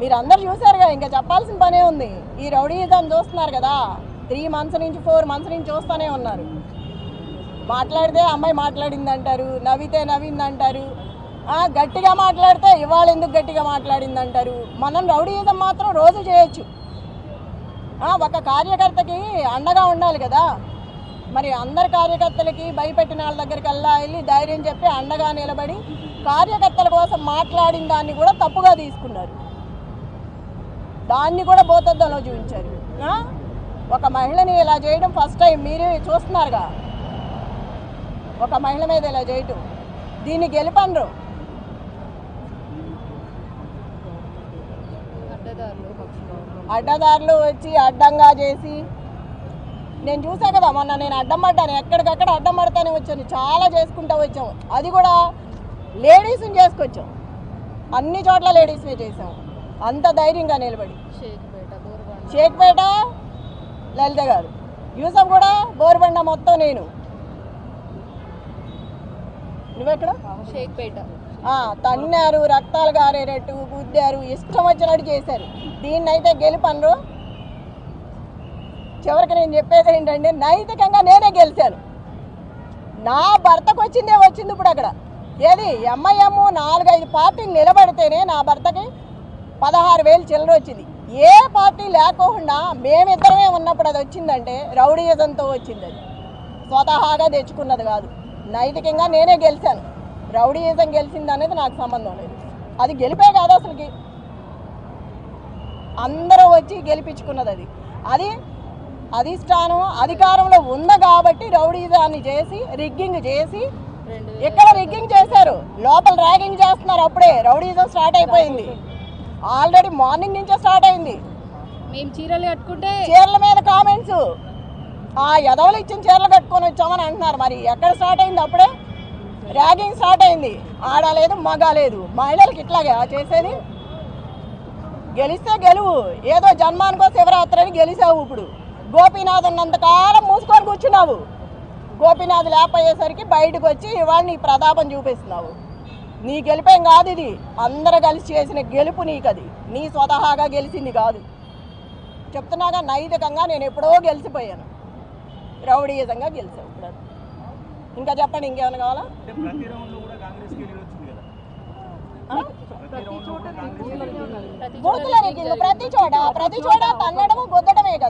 మీరందరూ చూసారుగా, ఇంకా చెప్పాల్సిన పనే ఉంది. ఈ రౌడీయిజం చూస్తున్నారు కదా, 3 months నుంచి 4 months నుంచి చూస్తూనే ఉన్నారు. మాట్లాడితే అమ్మాయి మాట్లాడిందంటారు, నవ్వితే నవ్విందంటారు, గట్టిగా మాట్లాడితే ఇవాళ ఎందుకు గట్టిగా మాట్లాడిందంటారు. మనం రౌడీయిజం మాత్రం రోజు చేయొచ్చు. ఒక కార్యకర్తకి అండగా ఉండాలి కదా. మరి అందరి కార్యకర్తలకి భయపెట్టిన వాళ్ళ దగ్గరికి వెళ్ళి ధైర్యం చెప్పి అండగా నిలబడి కార్యకర్తల కోసం మాట్లాడిన దాన్ని కూడా తప్పుగా తీసుకున్నారు. దాన్ని కూడా భూతద్దంలో చూపించారు. ఒక మహిళని ఇలా చేయడం ఫస్ట్ టైం మీరే చూస్తున్నారుగా. ఒక మహిళ మీద ఇలా చేయటం, దీన్ని గెలుపండ్రు. అడ్డదారులు వచ్చి అడ్డంగా చేసి, నేను చూసా కదా మొన్న, నేను అడ్డం పడ్డాను, ఎక్కడికక్కడ అడ్డం పడతానే వచ్చాను, చాలా చేసుకుంటూ వచ్చాము. అది కూడా లేడీస్ని చేసుకొచ్చాం, అన్ని చోట్ల లేడీస్నే చేసాము, అంత ధైర్యంగా నిలబడి. షేక్పేట లలిత గారు, యూసఫ్ కూడా బోరుబండ మొత్తం నేను. నువ్వెక్కడ? షేక్పేట. తన్నారు, రక్తాలు గారేటట్టు గుద్దారు, ఇష్టం వచ్చినట్టు చేశారు. దీన్నైతే గెలుపన్రు. చివరికి నేను చెప్పేది ఏంటంటే, నైతికంగా నేనే గెలిచాను. నా భర్తకు వచ్చిందే వచ్చింది. ఇప్పుడు అక్కడ ఏది ఎంఐఎం 4-5 పార్టీలు నిలబడితేనే నా భర్తకి 16,000 చిల్లర వచ్చింది. ఏ పార్టీ లేకుండా మేమిద్దరమే ఉన్నప్పుడు అది వచ్చిందంటే రౌడీయిజంతో వచ్చింది. అది స్వతహాగా తెచ్చుకున్నది కాదు. నైతికంగా నేనే గెలిచాను. రౌడీయిజం గెలిచింది అనేది నాకు సంబంధం లేదు. అది గెలిపే కాదు అసలుకి, అందరూ వచ్చి గెలిపించుకున్నది. అది అధిష్టానం అధికారంలో ఉంది కాబట్టి రౌడీయిజాన్ని చేసి రిగ్గింగ్ చేసి, ఇక్కడ రిగ్గింగ్ చేశారు, లోపల ర్యాగింగ్ చేస్తున్నారు. అప్పుడే రౌడీయిజం స్టార్ట్ అయిపోయింది. ఆల్రెడీ మార్నింగ్ నుంచే స్టార్ట్ అయింది. మేము చీరలు కట్టుకుంటే చీరల మీద కామెంట్స్, ఎదవలు ఇచ్చిన చీరలు కట్టుకొని వచ్చామని అంటున్నారు. మరి ఎక్కడ స్టార్ట్ అయింది? అప్పుడే ర్యాగింగ్ స్టార్ట్ అయింది. ఆడలేదు మగ లేదు, మహిళలకి ఇట్లాగా చేసేది. గెలిస్తే గెలువు, ఏదో జన్మానికో శివరాత్రి అని గెలిచావు. ఇప్పుడు గోపీనాథ్ ఉన్నంతకాలం మూసుకొని కూర్చున్నావు. గోపీనాథ్ లేకపోయేసరికి బయటకు వచ్చి ఇవాళ నీ ప్రతాపం చూపిస్తున్నావు. నీ గెలిపేం కాదు ఇది, అందరూ కలిసి చేసిన గెలుపు నీకు. అది నీ స్వతహాగా గెలిచింది కాదు. చెప్తున్నాగా, నైతికంగా నేను ఎప్పుడో గెలిచిపోయాను, రౌడీయిజంగా గెలిచావు. ఇప్పుడు ఇంకా చెప్పండి, ఇంకేమైనా కావాలా? ప్రతి చోట తన్నడము గుద్దడమే కదా.